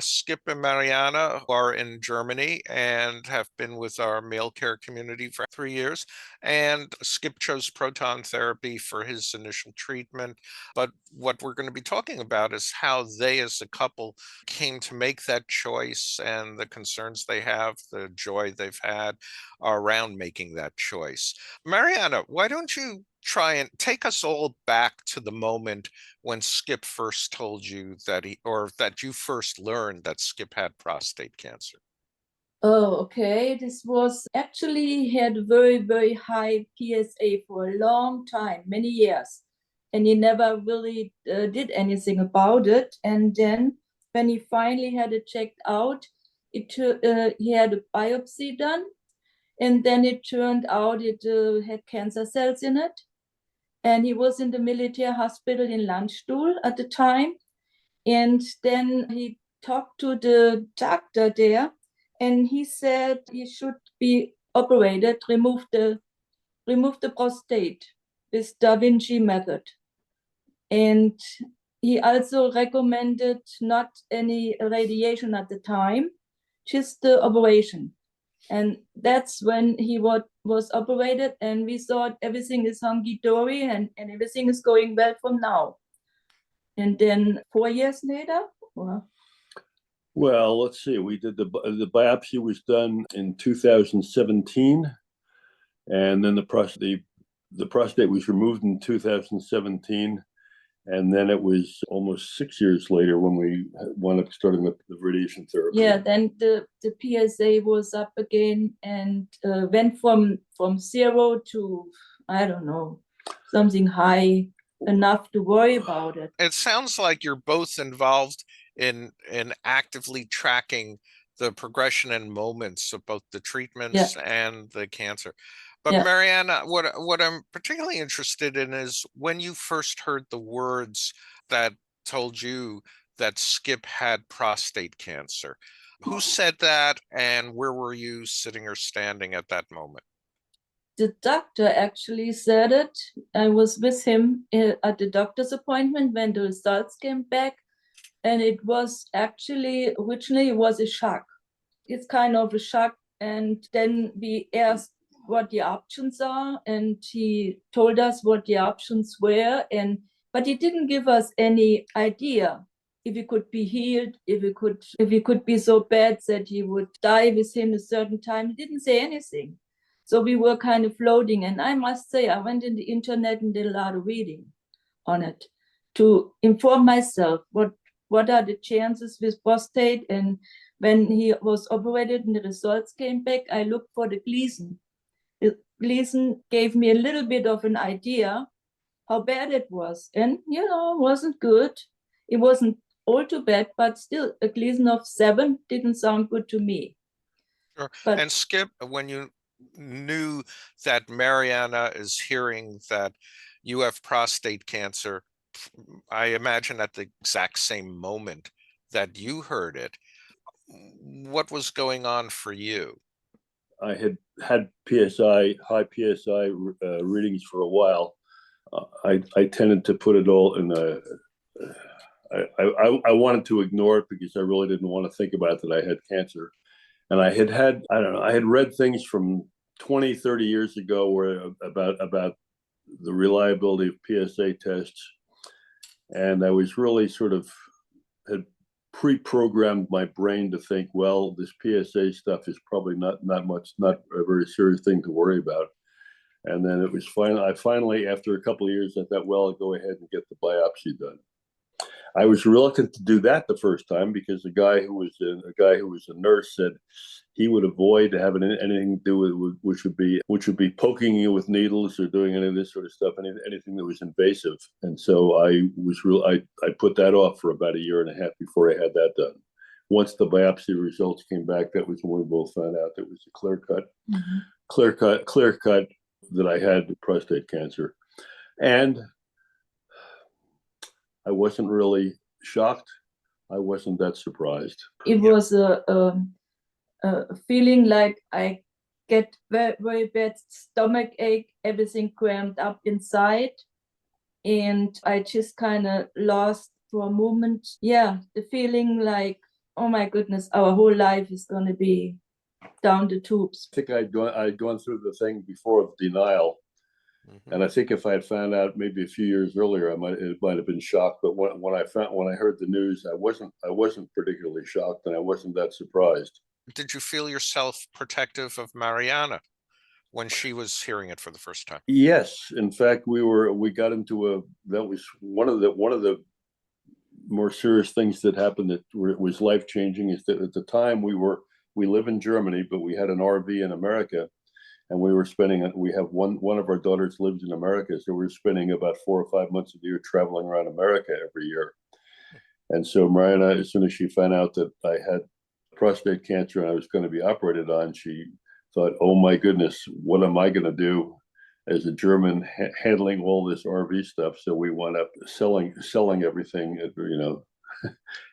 Skip and Mariana, who are in Germany and have been with our male care community for 3 years. And Skip chose proton therapy for his initial treatment. But what we're going to be talking about is how they, as a couple, came to make that choice and the concerns they have, the joy they've had around making that choice. Mariana, why don't you try and take us all back to the moment when Skip first told you that or that you first learned that Skip had prostate cancer? Oh, okay. This was actually, he had a very, very high PSA for a long time, many years. And he never really did anything about it. And then when he finally had it checked out, he had a biopsy done. And then it turned out it had cancer cells in it. And he was in the military hospital in Landstuhl at the time. And then he talked to the doctor there, and he said he should be operated, remove the prostate with Da Vinci method. And he also recommended not any radiation at the time, just the operation. And that's when he was operated, and we thought everything is hunky-dory and everything is going well from now. And then 4 years later, well, let's see. We did the biopsy was done in 2017, and then the prostate was removed in 2017, and then it was almost 6 years later when we wound up starting the radiation therapy. Yeah, then the PSA was up again and went from 0 to, I don't know, something high enough to worry about it. It sounds like you're both involved in actively tracking the progression and moments of both the treatments and the cancer. But Marianna, what I'm particularly interested in is when you first heard the words that told you that Skip had prostate cancer. Who said that, and where were you sitting or standing at that moment? The doctor actually said it. I was with him at the doctor's appointment when the results came back, and it was actually, originally it was a shock. It's kind of a shock, and then we asked what the options are, and he told us what the options were, but he didn't give us any idea if he could be healed, if he could be so bad that he would die within a certain time. He didn't say anything. So we were kind of floating, and I must say, I went in the internet and did a lot of reading on it to inform myself what are the chances with prostate. And when he was operated and the results came back, I looked for the Gleason. The Gleason gave me a little bit of an idea how bad it was, and it wasn't good. It wasn't all too bad, but still a Gleason of 7 didn't sound good to me. Sure. And Skip, when you knew that Mariana is hearing that you have prostate cancer, I imagine at the exact same moment that you heard it, what was going on for you? I had high PSI readings for a while. I tended to put it all in I wanted to ignore it because I really didn't want to think about that I had cancer. And I had read things from 20, 30 years ago about the reliability of PSA tests. And I was really had pre-programmed my brain to think, well, this PSA stuff is probably not a very serious thing to worry about. And then it was finally, after a couple of years, I thought, well, I'll go ahead and get the biopsy done. I was reluctant to do that the first time because a guy who was a nurse said he would avoid having anything to do with which would be poking you with needles or doing any of this sort of stuff, anything that was invasive. And so I put that off for about a year and a half before I had that done. Once the biopsy results came back, that was when we both found out that it was a clear cut that I had prostate cancer. And I wasn't really shocked. I wasn't that surprised. It was a feeling like I get very, very bad stomach ache, everything cramped up inside. And I just kind of lost for a moment, the feeling like oh my goodness, our whole life is going to be down the tubes. I think I'd gone through the thing before of denial. And I think if I had found out maybe a few years earlier, it might have been shocked. But when I heard the news, I wasn't particularly shocked, and I wasn't that surprised. Did you feel yourself protective of Marianna when she was hearing it for the first time? Yes, in fact, we got into that was one of the more serious things that happened that was life changing. Is that at the time we live in Germany, but we had an RV in America. And we have one of our daughters lives in America. So we were spending about 4 or 5 months a year traveling around America every year. And so Marianna, as soon as she found out that I had prostate cancer and I was going to be operated on, she thought, oh my goodness, what am I going to do as a German handling all this RV stuff? So we wound up selling everything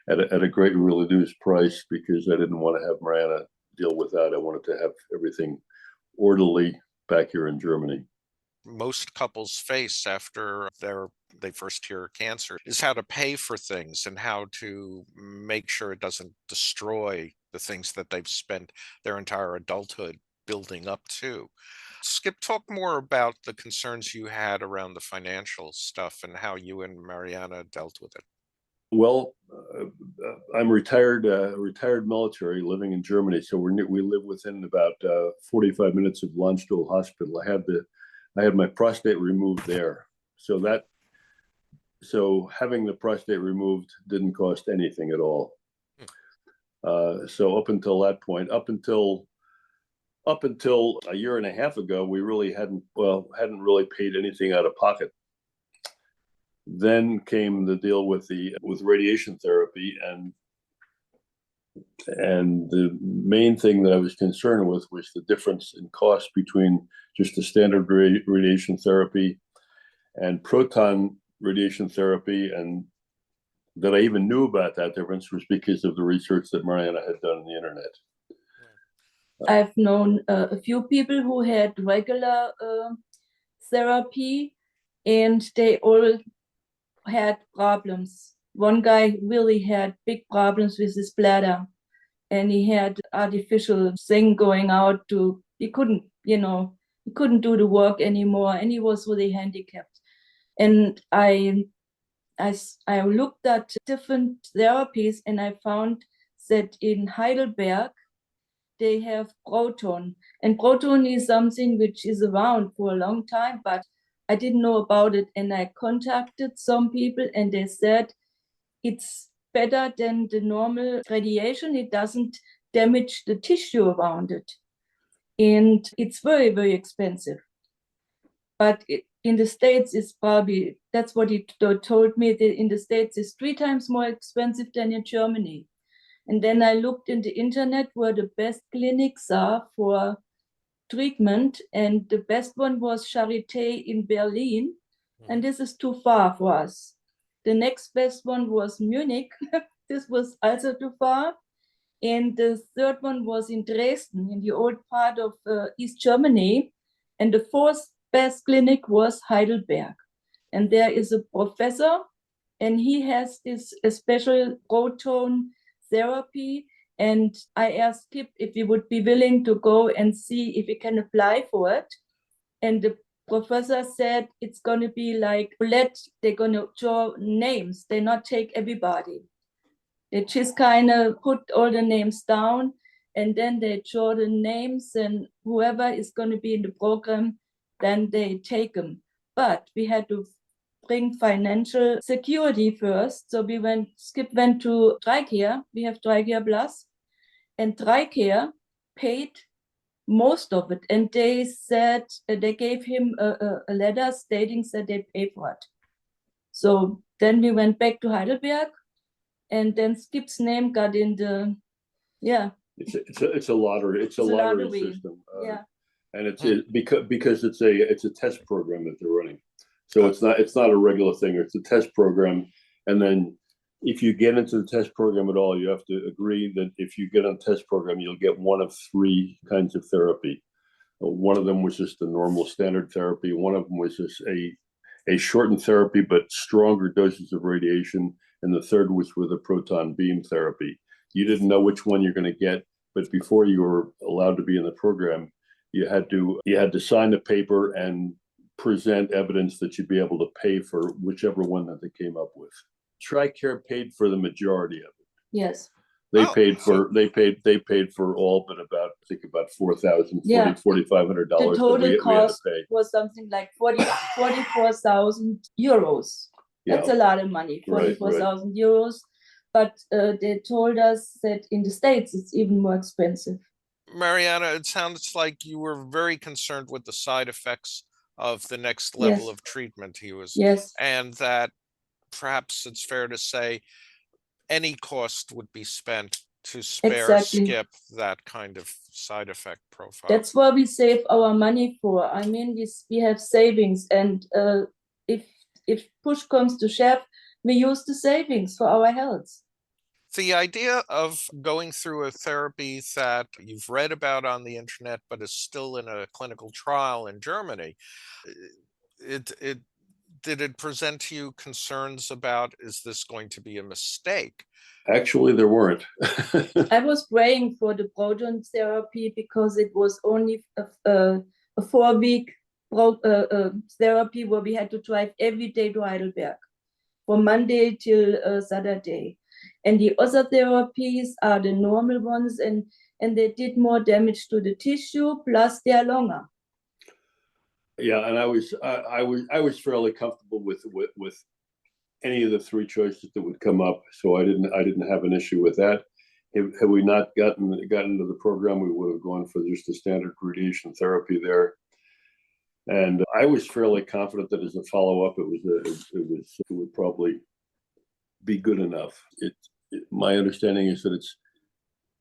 at, at a greatly reduced price, because I didn't want to have Marianna deal with that. I wanted to have everything orderly back here in Germany. Most couples face after they first hear cancer is how to pay for things and how to make sure it doesn't destroy the things that they've spent their entire adulthood building up to. Skip, talk more about the concerns you had around the financial stuff and how you and Marianna dealt with it. Well, I'm retired military living in Germany. So we live within about 45 minutes of Landstuhl Hospital. I had my prostate removed there. So having the prostate removed didn't cost anything at all. So up until that point, up until a year and a half ago, we really hadn't really paid anything out of pocket. Then came the deal with radiation therapy, and the main thing that I was concerned with was the difference in cost between just the standard radiation therapy and proton radiation therapy. And that I even knew about that difference was because of the research that Marianna had done on the internet. I've known a few people who had regular therapy, and they all had problems. One guy really had big problems with his bladder, and he had artificial thing going out he couldn't do the work anymore, and he was really handicapped. And I looked at different therapies, and I found that in Heidelberg they have Proton, and Proton is something which is around for a long time, but I didn't know about it, and I contacted some people, and they said it's better than the normal radiation. It doesn't damage the tissue around it, and it's very, very expensive. But in the States, it's probably, that's what he told me, that in the States it's 3 times more expensive than in Germany. And then I looked in the internet where the best clinics are for treatment, and the best one was Charité in Berlin, and this is too far for us. The next best one was Munich. This was also too far. And the third one was in Dresden, in the old part of East Germany. And the fourth best clinic was Heidelberg. And there is a professor, and he has this special proton therapy. And I asked Skip if he would be willing to go and see if he can apply for it. And the professor said it's going to be like roulette. They're going to draw names. They not take everybody. They just kind of put all the names down, and then they draw the names, and whoever is going to be in the program, then they take them. But we had to bring financial security first. So Skip went to TRICARE. We have TRICARE Plus, and TRICARE paid most of it. And they said, they gave him a letter stating that they pay for it. So then we went back to Heidelberg, and then Skip's name got in the, It's a lottery. It's a lottery system. And it's because it's a test program that they're running. So it's not a regular thing. It's a test program. And then if you get into the test program at all, you have to agree that if you get on the test program, you'll get one of 3 kinds of therapy. One of them was just the normal standard therapy. One of them was just a shortened therapy, but stronger doses of radiation. And the third was with a proton beam therapy. you didn't know which one you're going to get, but before you were allowed to be in the program, you had to sign the paper and present evidence that you'd be able to pay for whichever one that they came up with. TRICARE paid for the majority of it. Yes. They paid for all but about, I think about $4,000, Yeah. $4,500 The that total we had to cost pay. was something like 44,000 euros. That's Yeah. a lot of money, Right, 44,000 euros. But they told us that in the States, it's even more expensive. Mariana, it sounds like you were very concerned with the side effects of the next level Yes. of treatment he was, Yes. and that perhaps it's fair to say any cost would be spent to spare Exactly. Skip that kind of side effect profile. That's why we save our money for. I mean, we have savings, and if push comes to shove, we use the savings for our health. The idea of going through a therapy that you've read about on the internet, but is still in a clinical trial in Germany, it did it present to you concerns about, is this going to be a mistake? Actually, there weren't. I was praying for the proton therapy because it was only a 4-week therapy where we had to drive every day to Heidelberg from Monday till Saturday. And the other therapies are the normal ones, and they did more damage to the tissue, plus they are longer. Yeah, and I was fairly comfortable with any of the three choices that would come up, so I didn't have an issue with that. Had we not gotten into the program, we would have gone for just the standard radiation therapy there. And I was fairly confident that as a follow-up, it would probably be good enough. My understanding is that it's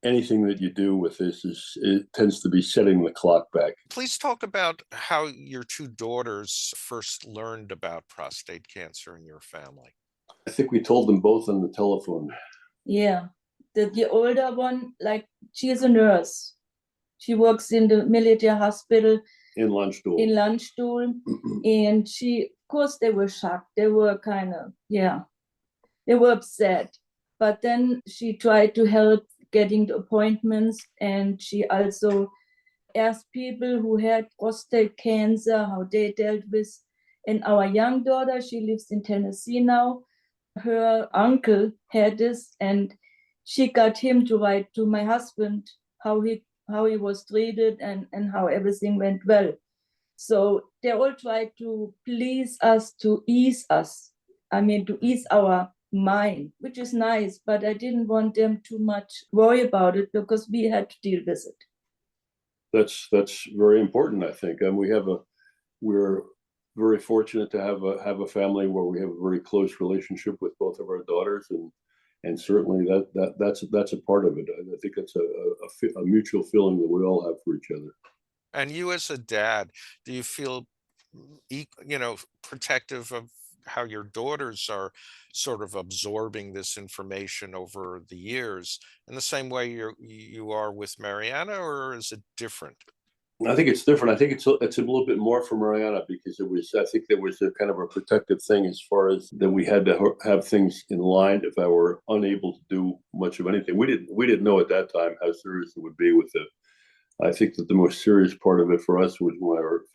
anything that you do with this it tends to be setting the clock back. Please talk about how your two daughters first learned about prostate cancer in your family. I think we told them both on the telephone. Yeah, the older one, like, she is a nurse. She works in the military hospital In Landstuhl. And of course, they were shocked. They were kind of, they were upset. But then she tried to help getting the appointments, and she also asked people who had prostate cancer how they dealt with. And our young daughter, she lives in Tennessee now. Her uncle had this, and she got him to write to my husband how he was treated and how everything went well. So they all tried to please us, to ease us. I mean, to ease our mind, which is nice, but I didn't want them too much worry about it because we had to deal with it. That's very important, I think. And we're very fortunate to have a family where we have a very close relationship with both of our daughters, and certainly that's a part of it. I think it's a mutual feeling that we all have for each other. And you as a dad, do you feel, protective of how your daughters are sort of absorbing this information over the years in the same way you are with Marianna, or is it different? I think it's different. I think it's a little bit more for Marianna because I think there was a kind of a protective thing as far as that we had to have things in line if I were unable to do much of anything. We didn't know at that time how serious it would be with it. I think that the most serious part of it for us was when we were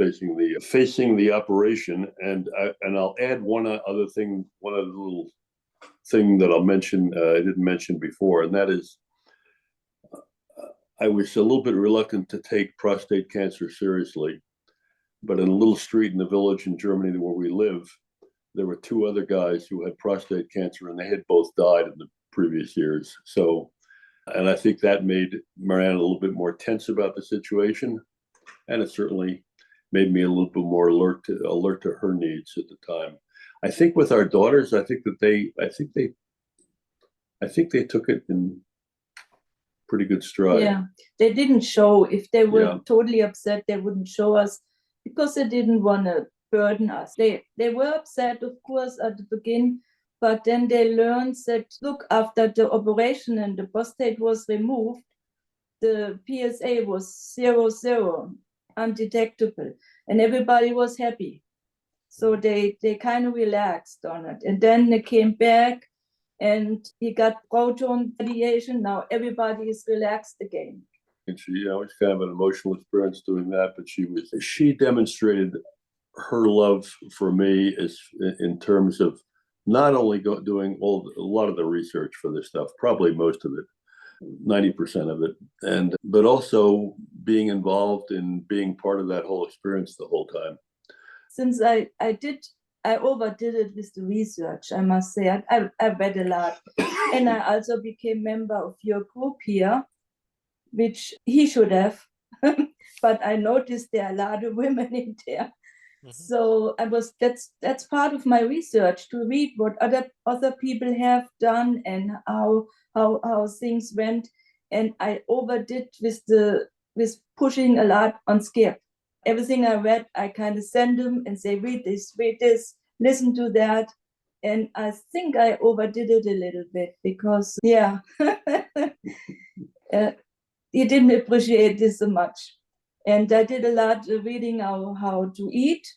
facing the operation. And I'll add one other thing, one other little thing that I'll mention I didn't mention before, and that is I was a little bit reluctant to take prostate cancer seriously, but in a little street in the village in Germany where we live, there were two other guys who had prostate cancer, and they had both died in the previous years. So. And I think that made Marianna a little bit more tense about the situation, and it certainly made me a little bit more alert to her needs at the time. I think with our daughters, I think they took it in pretty good stride. Yeah, they didn't show. If they were totally upset, they wouldn't show us because they didn't want to burden us. They were upset, of course, at the beginning. But then they learned that, look, after the operation and the prostate was removed, the PSA was 0, undetectable, and everybody was happy. So they kind of relaxed on it. And then they came back, and he got proton radiation. Now everybody is relaxed again. And she, you know, it's kind of an emotional experience doing that, but she demonstrated her love for me is in terms of not only doing a lot of the research for this stuff, probably most of it, 90% of it, but also being involved in being part of that whole experience the whole time. Since I overdid it with the research, I must say. I read a lot, and I also became member of your group here, which he should have, but I noticed there are a lot of women in there. Mm-hmm. So that's part of my research, to read what other people have done and how things went. And I overdid with pushing a lot on Skip. Everything I read, I kind of send them and say, read this, listen to that. And I think I overdid it a little bit because, yeah, he didn't appreciate this so much. And I did a lot of reading how to eat,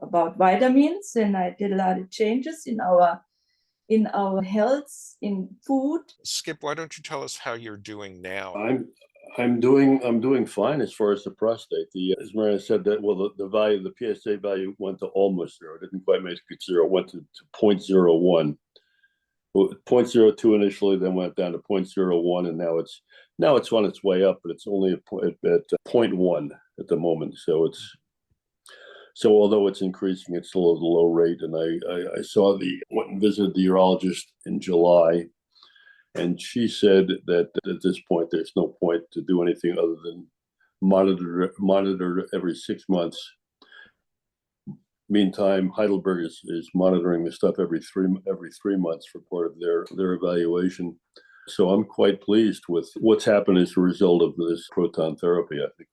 about vitamins, and I did a lot of changes in our health, in food. Skip, why don't you tell us how you're doing now? I'm doing fine as far as the prostate. As Marianna said, that the value, the PSA value went to almost zero. It didn't quite make it zero. It went to 0.01. 0.02 initially, then went down to 0.01, and now it's on its way up, but it's only at 0.1 at the moment. So although it's increasing, it's still at a low rate. And I went and visited the urologist in July, and she said that at this point there's no point to do anything other than monitor every 6 months. Meantime, Heidelberg is monitoring the stuff every three months for part of their evaluation. So I'm quite pleased with what's happened as a result of this proton therapy. I think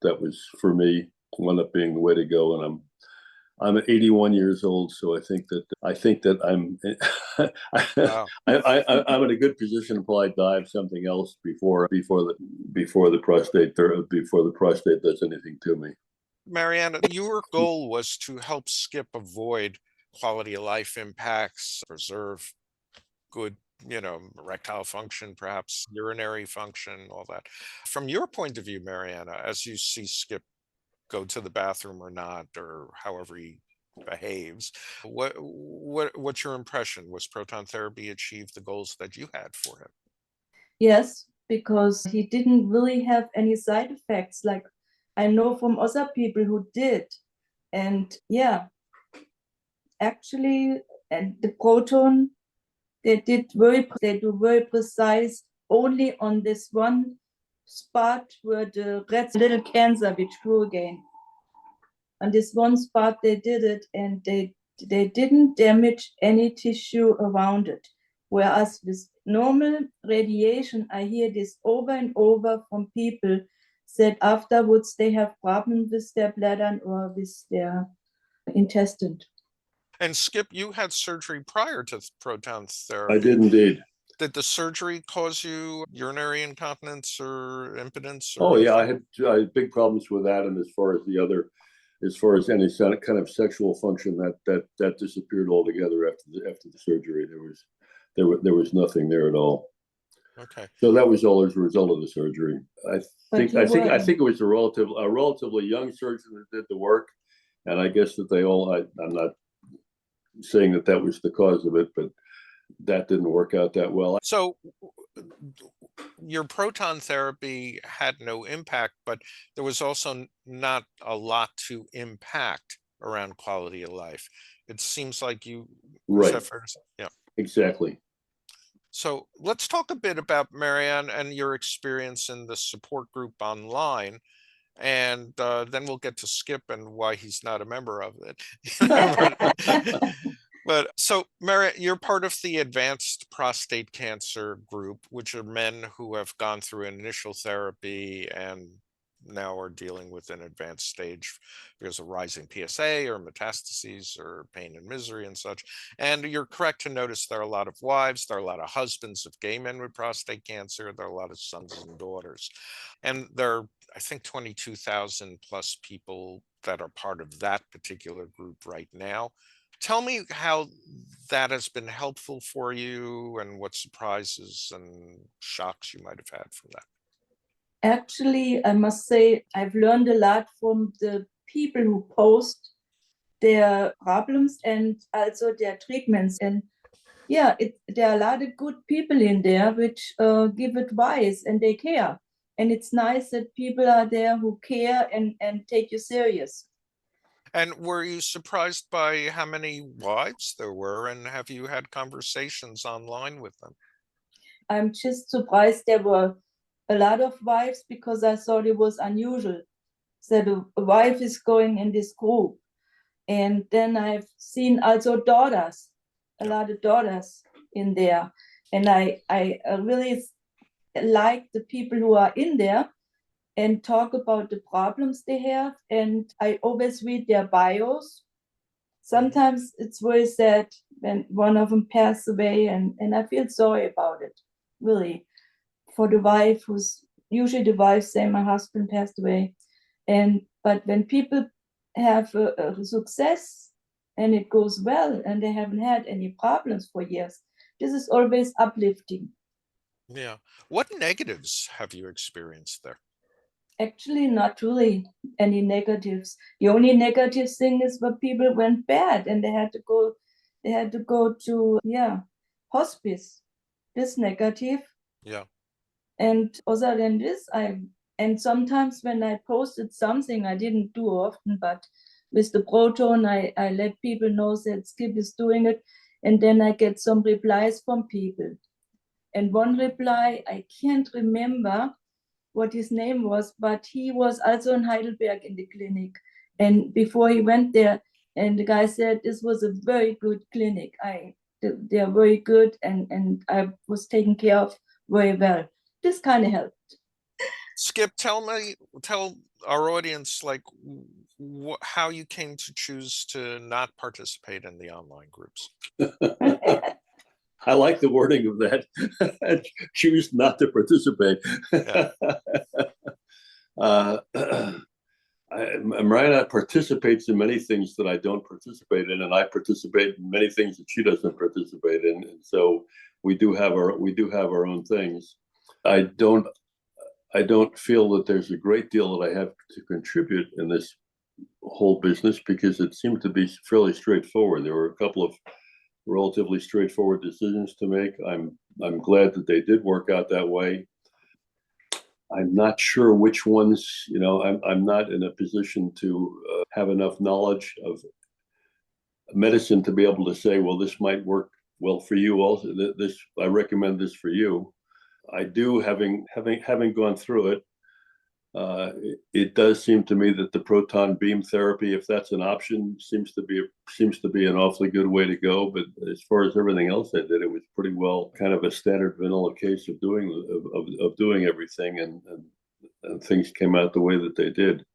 that was, for me, wound up being the way to go. And I'm 81 years old, so I think that I'm wow. I'm in a good position until I die of something else before the prostate does anything to me. Marianna, your goal was to help Skip avoid quality of life impacts, preserve good, erectile function, perhaps urinary function, all that. From your point of view, Marianna, as you see Skip go to the bathroom or not, or however he behaves, what's your impression? Was proton therapy achieve the goals that you had for him? Yes, because he didn't really have any side effects like I know from other people who did. And yeah, actually, and the proton, they do very precise only on this one spot where the red little cancer which grew again. On this one spot they did it, and they didn't damage any tissue around it. Whereas with normal radiation, I hear this over and over from people that afterwards they have problems with their bladder or with their intestine. And Skip, you had surgery prior to proton therapy. I did indeed. Did the surgery cause you urinary incontinence or impotence? Or yeah, I had big problems with that, and as far as any kind of sexual function, that disappeared altogether after the surgery. There was nothing there at all. Okay. So that was all as a result of the surgery. I think it was a relatively young surgeon that did the work, and I guess that I'm not saying that was the cause of it, but that didn't work out that well. So your proton therapy had no impact, but there was also not a lot to impact around quality of life. It seems like you, right? Yeah, exactly. So let's talk a bit about Marianne and your experience in the support group online. And then we'll get to Skip and why he's not a member of it. But so, Marianne, you're part of the advanced prostate cancer group, which are men who have gone through initial therapy and now are dealing with an advanced stage because of rising PSA or metastases or pain and misery and such. And you're correct to notice there are a lot of wives, there are a lot of husbands of gay men with prostate cancer, there are a lot of sons and daughters. And there are, I think, 22,000 plus people that are part of that particular group right now. Tell me how that has been helpful for you and what surprises and shocks you might have had from that. Actually, I must say I've learned a lot from the people who post their problems and also their treatments. And yeah, there are a lot of good people in there which give advice and they care. And it's nice that people are there who care and take you serious. And were you surprised by how many wives there were, and have you had conversations online with them? I'm just surprised there were a lot of wives because I thought it was unusual that a wife is going in this group. And then I've seen also daughters, a Yeah. lot of daughters in there. And I really like the people who are in there and talk about the problems they have. And I always read their bios. Sometimes it's very sad when one of them passed away, and I feel sorry about it, really, for the wife who's usually the wife say my husband passed away. And but when people have a success and it goes well and they haven't had any problems for years, this is always uplifting. Yeah. What negatives have you experienced there? Actually, not really any negatives. The only negative thing is when people went bad and they had to go to hospice. This negative. Yeah. And other than this, and sometimes when I posted something I didn't do often, but with the Proton, I let people know that Skip is doing it, and then I get some replies from people. And one reply, I can't remember what his name was, but he was also in Heidelberg in the clinic. And before he went there, and the guy said this was a very good clinic. They are very good, and I was taken care of very well. This kind of helped. Skip, tell our audience, like, how you came to choose to not participate in the online groups. I like the wording of that. Choose not to participate. Yeah. Marianna participates in many things that I don't participate in, and I participate in many things that she doesn't participate in. And so we do have our own things. I don't feel that there's a great deal that I have to contribute in this whole business because it seemed to be fairly straightforward. There were a couple of relatively straightforward decisions to make. I'm glad that they did work out that way. I'm not sure which ones, I'm not in a position to have enough knowledge of medicine to be able to say, well, this might work well for you. Also, I recommend this for you. I do, having gone through it. It does seem to me that the proton beam therapy, if that's an option, seems to be an awfully good way to go. But as far as everything else I did, it was pretty well kind of a standard vanilla case of doing everything, and things came out the way that they did.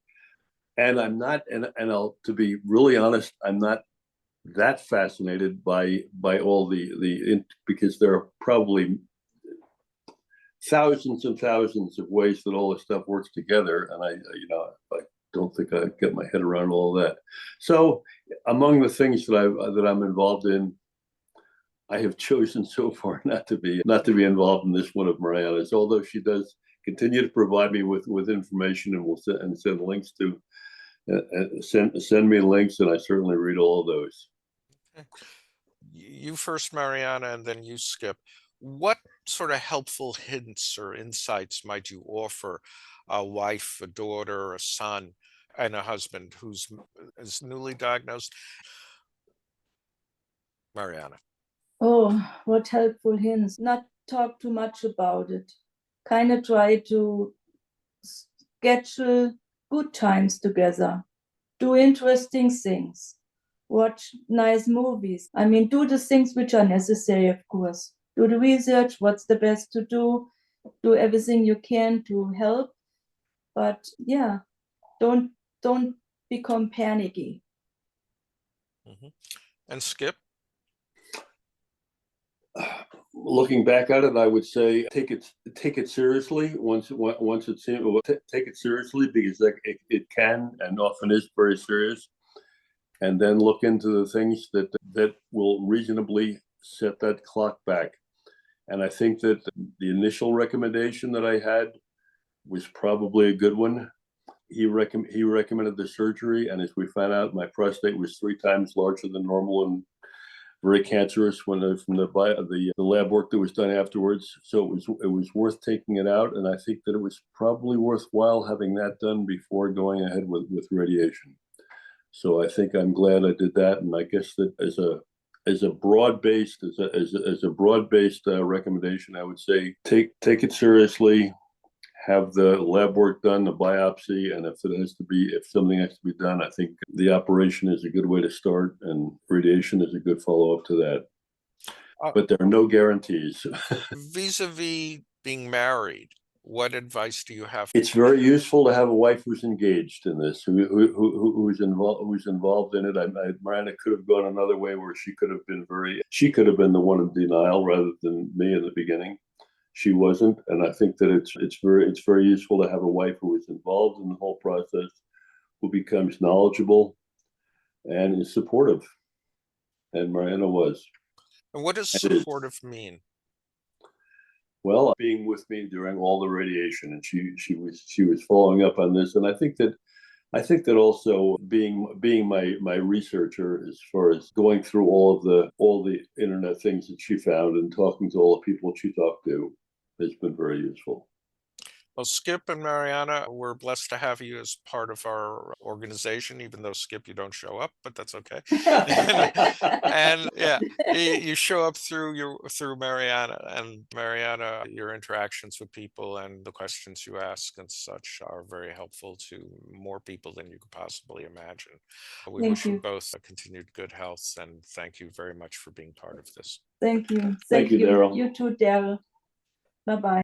And I'm not, and I'll, to be really honest, I'm not that fascinated by all because there are probably thousands and thousands of ways that all this stuff works together, and I don't think I get my head around all of that. So, among the things that I'm involved in, I have chosen so far not to be involved in this one of Marianna's. Although she does continue to provide me with information and will send links to send me links, and I certainly read all of those. You first, Marianna, and then you, Skip. What sort of helpful hints or insights might you offer a wife, a daughter, a son, and a husband who's is newly diagnosed? Marianna. Oh, what helpful hints. Not talk too much about it. Kind of try to schedule good times together. Do interesting things. Watch nice movies. I mean, do the things which are necessary, of course. Do the research, what's the best to do. Do everything you can to help. But yeah, don't become panicky. Mm-hmm. And Skip? Looking back at it, I would say take it seriously. Once it's take it seriously, because it can and often is very serious. and then look into the things that will reasonably set that clock back. And I think that the initial recommendation that I had was probably a good one. He recommended the surgery, and as we found out, my prostate was 3 times larger than normal and very cancerous from the lab work that was done afterwards. So it was worth taking it out, and I think that it was probably worthwhile having that done before going ahead with radiation. So I think I'm glad I did that, and I guess that as a broad-based recommendation, I would say take it seriously. Have the lab work done, the biopsy, and if something has to be done, I think the operation is a good way to start, and radiation is a good follow-up to that. But there are no guarantees. Vis-a-vis being married, what advice do you have? It's very useful to have a wife who's engaged in this, who's involved in it. Marianna could have gone another way where she could have been the one in denial rather than me in the beginning. She wasn't, and I think that it's very useful to have a wife who is involved in the whole process, who becomes knowledgeable and is supportive. And Marianna was. And what does supportive mean? Well, being with me during all the radiation, and she was following up on this, and I think that also being my researcher as far as going through all the internet things that she found and talking to all the people she talked to has been very useful. Well, Skip and Marianna, we're blessed to have you as part of our organization, even though, Skip, you don't show up, but that's okay. And yeah, you show up through Marianna, and Marianna, your interactions with people and the questions you ask and such are very helpful to more people than you could possibly imagine. We wish you both continued good health, and thank you very much for being part of this. Thank you. Thank you, Daryl. You too, Daryl. Bye-bye.